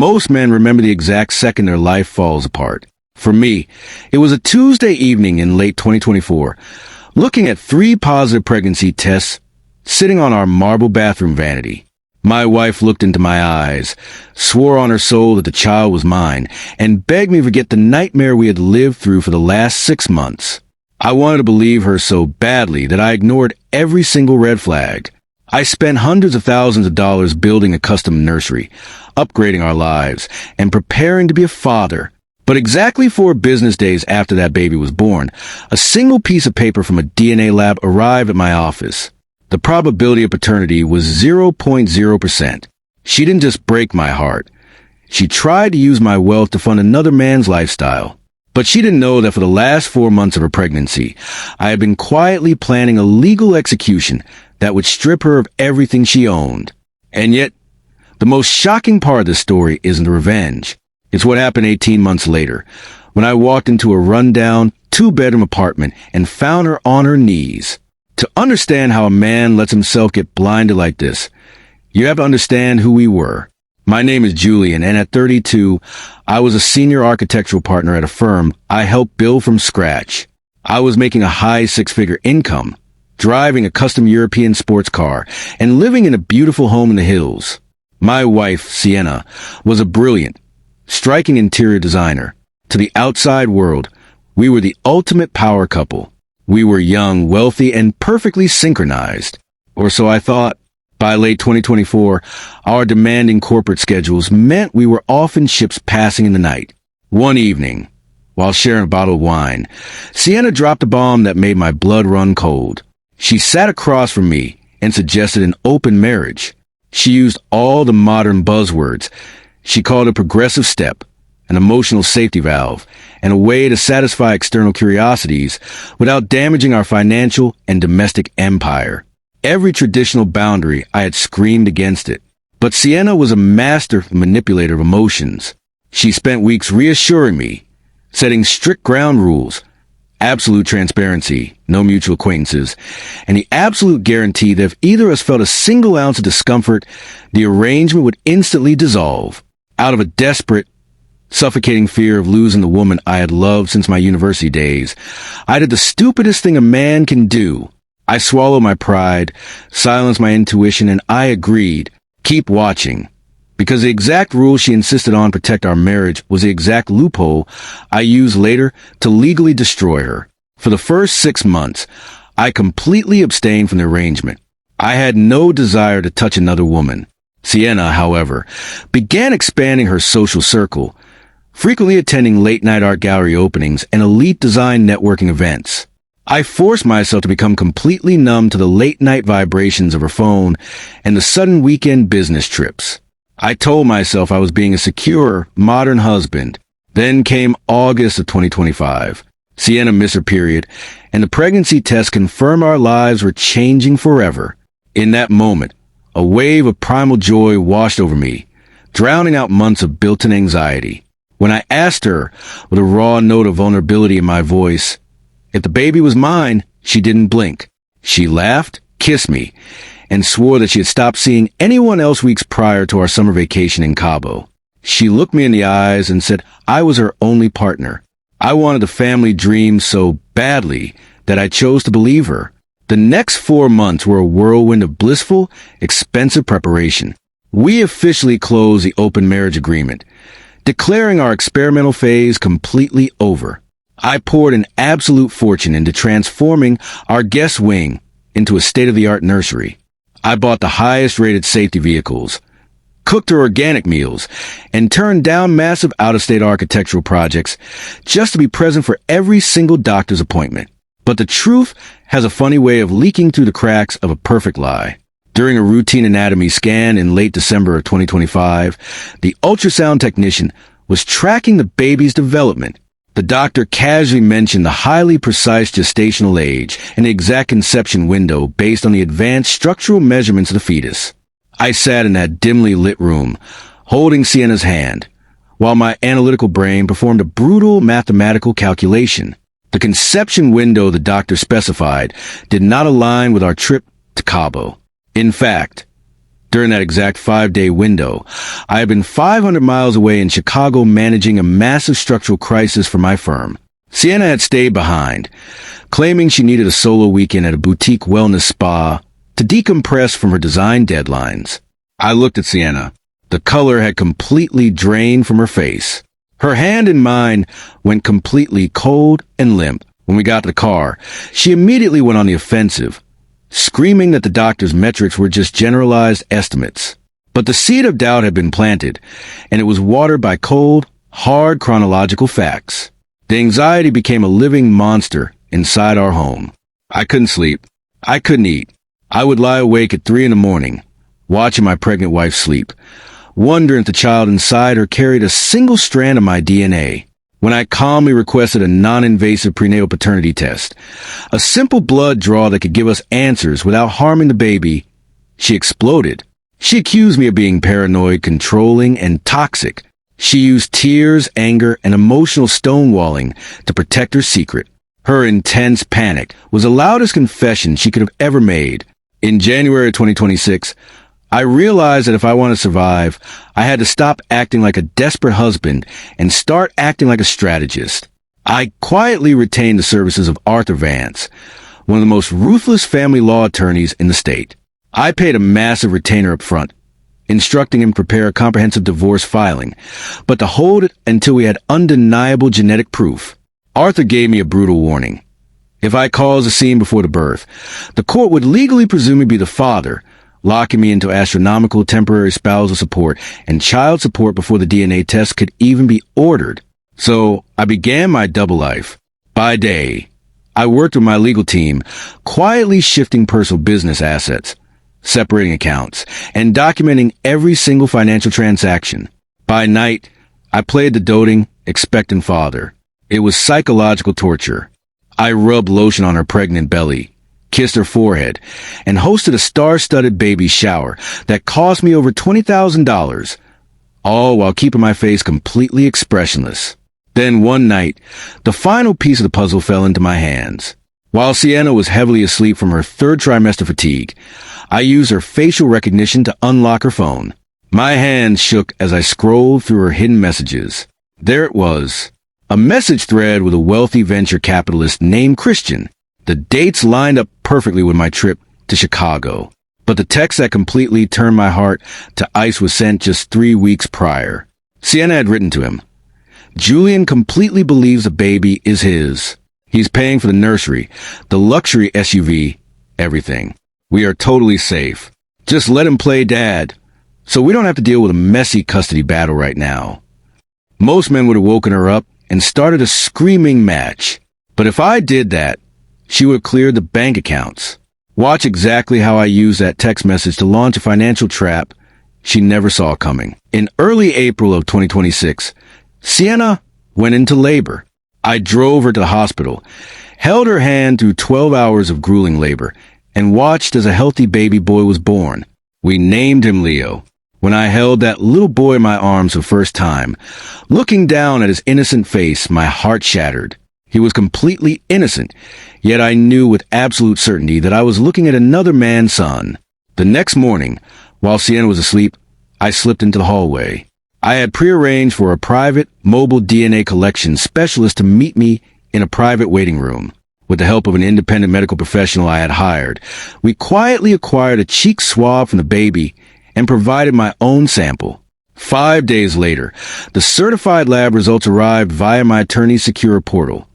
Most men remember the exact second their life falls apart. For me, it was a Tuesday evening in late 2024, looking at 3 positive pregnancy tests sitting on our marble bathroom vanity. My wife looked into my eyes, swore on her soul that the child was mine, and begged me to forget the nightmare we had lived through for the last 6 months. I wanted to believe her so badly that I ignored every single red flag. I spent hundreds of thousands of dollars building a custom nursery, upgrading our lives, and preparing to be a father. But exactly 4 business days after that baby was born, a single piece of paper from a DNA lab arrived at my office. The probability of paternity was 0.0%. She didn't just break my heart. She tried to use my wealth to fund another man's lifestyle. But she didn't know that for the last 4 months of her pregnancy, I had been quietly planning a legal execution that would strip her of everything she owned. And yet, the most shocking part of this story isn't the revenge. It's what happened 18 months later, when I walked into a rundown 2-bedroom apartment and found her on her knees. To understand how a man lets himself get blinded like this, you have to understand who we were. My name is Julian, and at 32, I was a senior architectural partner at a firm I helped build from scratch. I was making a high 6-figure income, driving a custom European sports car, and living in a beautiful home in the hills. My wife, Sienna, was a brilliant, striking interior designer. To the outside world, we were the ultimate power couple. We were young, wealthy, and perfectly synchronized. Or so I thought. By late 2024, our demanding corporate schedules meant we were often ships passing in the night. One evening, while sharing a bottle of wine, Sienna dropped a bomb that made my blood run cold. She sat across from me and suggested an open marriage. She used all the modern buzzwords. She called it a progressive step, an emotional safety valve, and a way to satisfy external curiosities without damaging our financial and domestic empire. Every traditional boundary, I had screamed against it. But Sienna was a master manipulator of emotions. She spent weeks reassuring me, setting strict ground rules, absolute transparency, no mutual acquaintances, and the absolute guarantee that if either of us felt a single ounce of discomfort, the arrangement would instantly dissolve. Out of a desperate, suffocating fear of losing the woman I had loved since my university days, I did the stupidest thing a man can do. I swallowed my pride, silenced my intuition, and I agreed, keep watching. Because the exact rule she insisted on protect our marriage was the exact loophole I used later to legally destroy her. For the first 6 months, I completely abstained from the arrangement. I had no desire to touch another woman. Sienna, however, began expanding her social circle, frequently attending late-night art gallery openings and elite design networking events. I forced myself to become completely numb to the late-night vibrations of her phone and the sudden weekend business trips. I told myself I was being a secure, modern husband. Then came August of 2025. Sienna missed her period, and the pregnancy test confirmed our lives were changing forever. In that moment, a wave of primal joy washed over me, drowning out months of built-in anxiety. When I asked her, with a raw note of vulnerability in my voice, if the baby was mine, she didn't blink. She laughed, kissed me, and swore that she had stopped seeing anyone else weeks prior to our summer vacation in Cabo. She looked me in the eyes and said I was her only partner. I wanted the family dream so badly that I chose to believe her. The next 4 months were a whirlwind of blissful, expensive preparation. We officially closed the open marriage agreement, declaring our experimental phase completely over. I poured an absolute fortune into transforming our guest wing into a state-of-the-art nursery. I bought the highest-rated safety vehicles, cooked her organic meals, and turned down massive out-of-state architectural projects just to be present for every single doctor's appointment. But the truth has a funny way of leaking through the cracks of a perfect lie. During a routine anatomy scan in late December of 2025, the ultrasound technician was tracking the baby's development. The doctor casually mentioned the highly precise gestational age and the exact conception window based on the advanced structural measurements of the fetus. I sat in that dimly lit room, holding Sienna's hand, while my analytical brain performed a brutal mathematical calculation. The conception window the doctor specified did not align with our trip to Cabo. In fact, During that exact 5-day window, I had been 500 miles away in Chicago managing a massive structural crisis for my firm. Sienna had stayed behind, claiming she needed a solo weekend at a boutique wellness spa to decompress from her design deadlines. I looked at Sienna. The color had completely drained from her face. Her hand in mine went completely cold and limp. When we got to the car, she immediately went on the offensive, screaming that the doctor's metrics were just generalized estimates. But the seed of doubt had been planted, and it was watered by cold, hard chronological facts. The anxiety became a living monster inside our home. I couldn't sleep. I couldn't eat. I would lie awake at 3 a.m, watching my pregnant wife sleep, wondering if the child inside her carried a single strand of my DNA. When I calmly requested a non-invasive prenatal paternity test, a simple blood draw that could give us answers without harming the baby, she exploded. She accused me of being paranoid, controlling, and toxic. She used tears, anger, and emotional stonewalling to protect her secret. Her intense panic was the loudest confession she could have ever made. In January 2026, I realized that if I wanted to survive, I had to stop acting like a desperate husband and start acting like a strategist. I quietly retained the services of Arthur Vance, one of the most ruthless family law attorneys in the state. I paid a massive retainer up front, instructing him to prepare a comprehensive divorce filing, but to hold it until we had undeniable genetic proof. Arthur gave me a brutal warning. If I caused a scene before the birth, the court would legally presume me to be the father, locking me into astronomical temporary spousal support and child support before the DNA test could even be ordered. So I began my double life. By day, I worked with my legal team, quietly shifting personal business assets, separating accounts, and documenting every single financial transaction. By night, I played the doting, expectant father. It was psychological torture. I rubbed lotion on her pregnant belly, kissed her forehead, and hosted a star-studded baby shower that cost me over $20,000, all while keeping my face completely expressionless. Then one night, the final piece of the puzzle fell into my hands. While Sienna was heavily asleep from her third trimester fatigue, I used her facial recognition to unlock her phone. My hands shook as I scrolled through her hidden messages. There it was, a message thread with a wealthy venture capitalist named Christian. The dates lined up perfectly with my trip to Chicago, but the text that completely turned my heart to ice was sent just 3 weeks prior. Sienna had written to him, "Julian completely believes the baby is his. He's paying for the nursery, the luxury SUV, everything. We are totally safe. Just let him play dad, so we don't have to deal with a messy custody battle right now." Most men would have woken her up and started a screaming match. But if I did that, she would have cleared the bank accounts. Watch exactly how I used that text message to launch a financial trap she never saw coming. In early April of 2026, Sienna went into labor. I drove her to the hospital, held her hand through 12 hours of grueling labor, and watched as a healthy baby boy was born. We named him Leo. When I held that little boy in my arms for the first time, looking down at his innocent face, my heart shattered. He was completely innocent, yet I knew with absolute certainty that I was looking at another man's son. The next morning, while Sienna was asleep, I slipped into the hallway. I had prearranged for a private, mobile DNA collection specialist to meet me in a private waiting room. With the help of an independent medical professional I had hired, we quietly acquired a cheek swab from the baby and provided my own sample. 5 days later, the certified lab results arrived via my attorney's secure portal.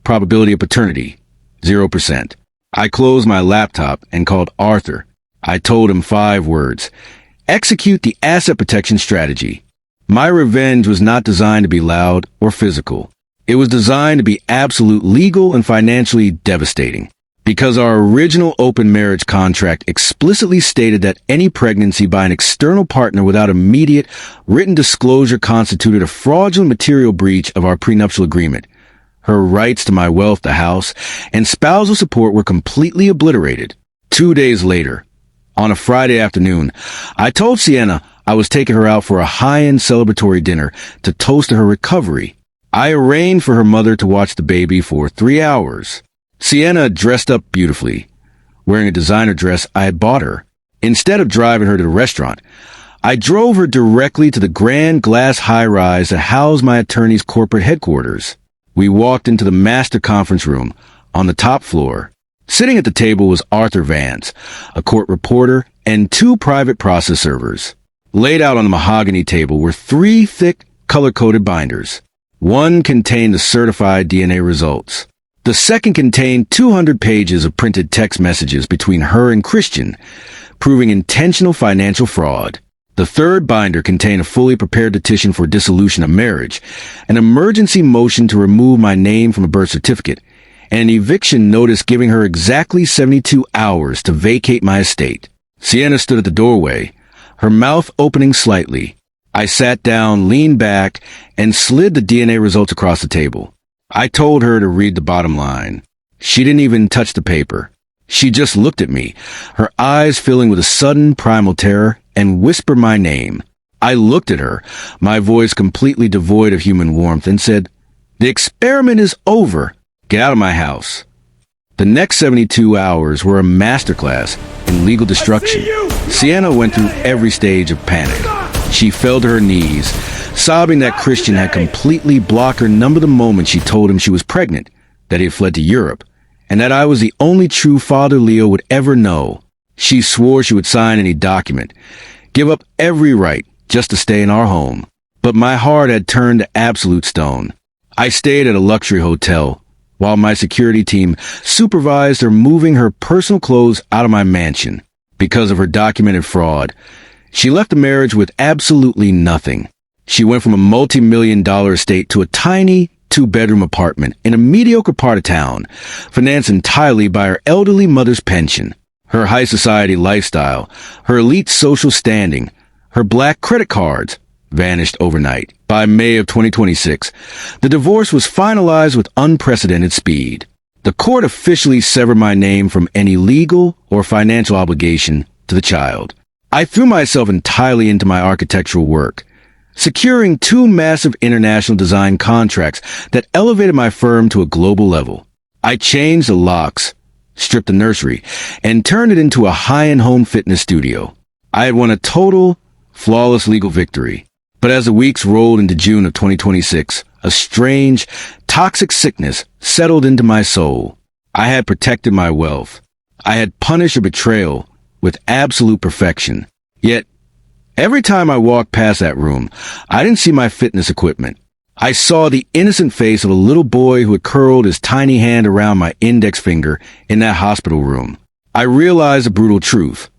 Probability of paternity, 0%. I closed my laptop and called Arthur. I told him 5 words. Execute the asset protection strategy. My revenge was not designed to be loud or physical. It was designed to be absolute, legal, and financially devastating. Because our original open marriage contract explicitly stated that any pregnancy by an external partner without immediate written disclosure constituted a fraudulent material breach of our prenuptial agreement. Her rights to my wealth, the house, and spousal support were completely obliterated. 2 days later, on a Friday afternoon, I told Sienna I was taking her out for a high-end celebratory dinner to toast to her recovery. I arranged for her mother to watch the baby for 3 hours. Sienna dressed up beautifully, wearing a designer dress I had bought her. Instead of driving her to the restaurant, I drove her directly to the grand glass high-rise that housed my attorney's corporate headquarters. We walked into the master conference room on the top floor. Sitting at the table was Arthur Vance, a court reporter, and 2 private process servers. Laid out on the mahogany table were 3 thick, color-coded binders. One contained the certified DNA results. The second contained 200 pages of printed text messages between her and Christian, proving intentional financial fraud. The third binder contained a fully prepared petition for dissolution of marriage, an emergency motion to remove my name from a birth certificate, and an eviction notice giving her exactly 72 hours to vacate my estate. Sienna stood at the doorway, her mouth opening slightly. I sat down, leaned back, and slid the DNA results across the table. I told her to read the bottom line. She didn't even touch the paper. She just looked at me, her eyes filling with a sudden primal terror, and whispered my name. I looked at her, my voice completely devoid of human warmth, and said, "The experiment is over. Get out of my house." The next 72 hours were a masterclass in legal destruction. Sienna went through every stage of panic. She fell to her knees, sobbing that Christian had completely blocked her number the moment she told him she was pregnant, that he had fled to Europe, and that I was the only true father Leo would ever know. She swore she would sign any document, give up every right just to stay in our home. But my heart had turned to absolute stone. I stayed at a luxury hotel, while my security team supervised her moving her personal clothes out of my mansion. Because of her documented fraud, she left the marriage with absolutely nothing. She went from a multi-million-dollar estate to a tiny 2-bedroom apartment in a mediocre part of town, financed entirely by her elderly mother's pension. Her high society lifestyle, her elite social standing, her black credit cards vanished overnight. By May of 2026, the divorce was finalized with unprecedented speed. The court officially severed my name from any legal or financial obligation to the child. I threw myself entirely into my architectural work, securing 2 massive international design contracts that elevated my firm to a global level. I changed the locks, stripped the nursery, and turned it into a high-end home fitness studio. I had won a total, flawless legal victory. But as the weeks rolled into June of 2026, a strange, toxic sickness settled into my soul. I had protected my wealth. I had punished a betrayal with absolute perfection. Yet, every time I walked past that room, I didn't see my fitness equipment. I saw the innocent face of a little boy who had curled his tiny hand around my index finger in that hospital room. I realized the brutal truth.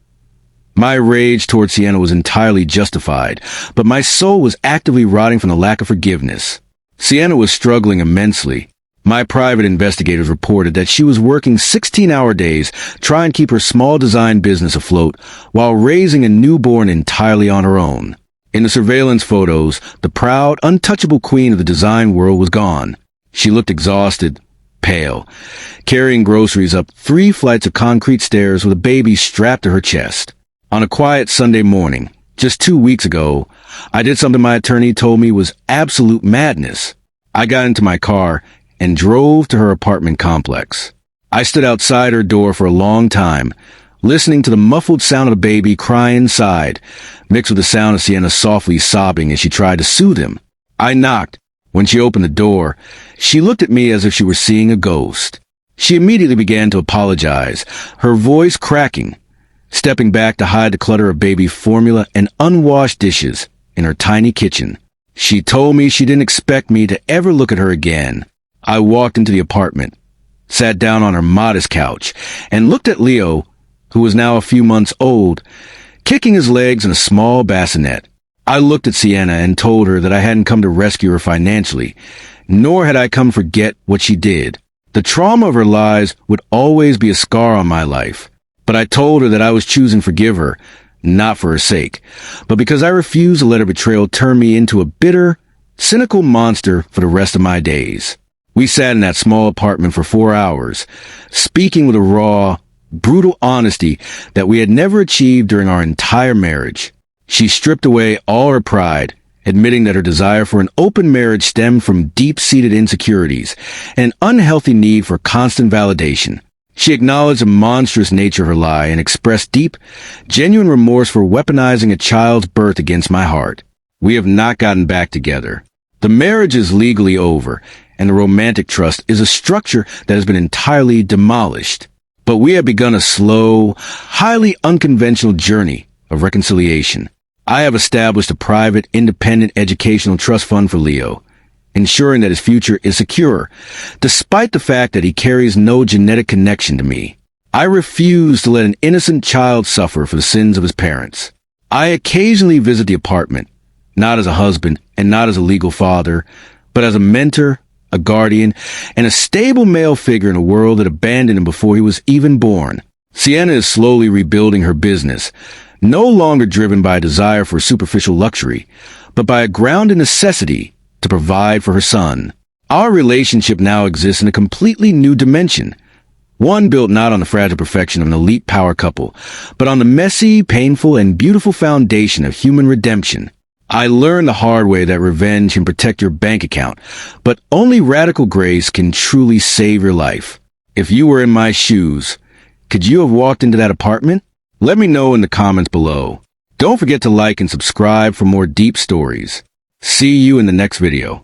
My rage toward Sienna was entirely justified, but my soul was actively rotting from the lack of forgiveness. Sienna was struggling immensely. My private investigators reported that she was working 16-hour days trying to keep her small design business afloat while raising a newborn entirely on her own. In the surveillance photos, the proud, untouchable queen of the design world was gone. She looked exhausted, pale, carrying groceries up 3 flights of concrete stairs with a baby strapped to her chest. On a quiet Sunday morning, just 2 weeks ago, I did something my attorney told me was absolute madness. I got into my car and drove to her apartment complex. I stood outside her door for a long time, listening to the muffled sound of the baby crying inside, mixed with the sound of Sienna softly sobbing as she tried to soothe him. I knocked. When she opened the door, she looked at me as if she were seeing a ghost. She immediately began to apologize, her voice cracking, stepping back to hide the clutter of baby formula and unwashed dishes in her tiny kitchen. She told me she didn't expect me to ever look at her again. I walked into the apartment, sat down on her modest couch, and looked at Leo, who was now a few months old, kicking his legs in a small bassinet. I looked at Sienna and told her that I hadn't come to rescue her financially, nor had I come to forget what she did. The trauma of her lies would always be a scar on my life. But I told her that I was choosing to forgive her, not for her sake, but because I refused to let her betrayal turn me into a bitter, cynical monster for the rest of my days. We sat in that small apartment for 4 hours, speaking with a raw, brutal honesty that we had never achieved during our entire marriage. She stripped away all her pride, admitting that her desire for an open marriage stemmed from deep-seated insecurities and an unhealthy need for constant validation. She acknowledged the monstrous nature of her lie and expressed deep, genuine remorse for weaponizing a child's birth against my heart. We have not gotten back together. The marriage is legally over, and the romantic trust is a structure that has been entirely demolished. But we have begun a slow, highly unconventional journey of reconciliation. I have established a private, independent educational trust fund for Leo, ensuring that his future is secure, despite the fact that he carries no genetic connection to me. I refuse to let an innocent child suffer for the sins of his parents. I occasionally visit the apartment, not as a husband and not as a legal father, but as a mentor, a guardian, and a stable male figure in a world that abandoned him before he was even born. Sienna is slowly rebuilding her business, no longer driven by a desire for superficial luxury, but by a grounded necessity to provide for her son. Our relationship now exists in a completely new dimension, one built not on the fragile perfection of an elite power couple, but on the messy, painful, and beautiful foundation of human redemption. I learned the hard way that revenge can protect your bank account, but only radical grace can truly save your life. If you were in my shoes, could you have walked into that apartment? Let me know in the comments below. Don't forget to like and subscribe for more deep stories. See you in the next video.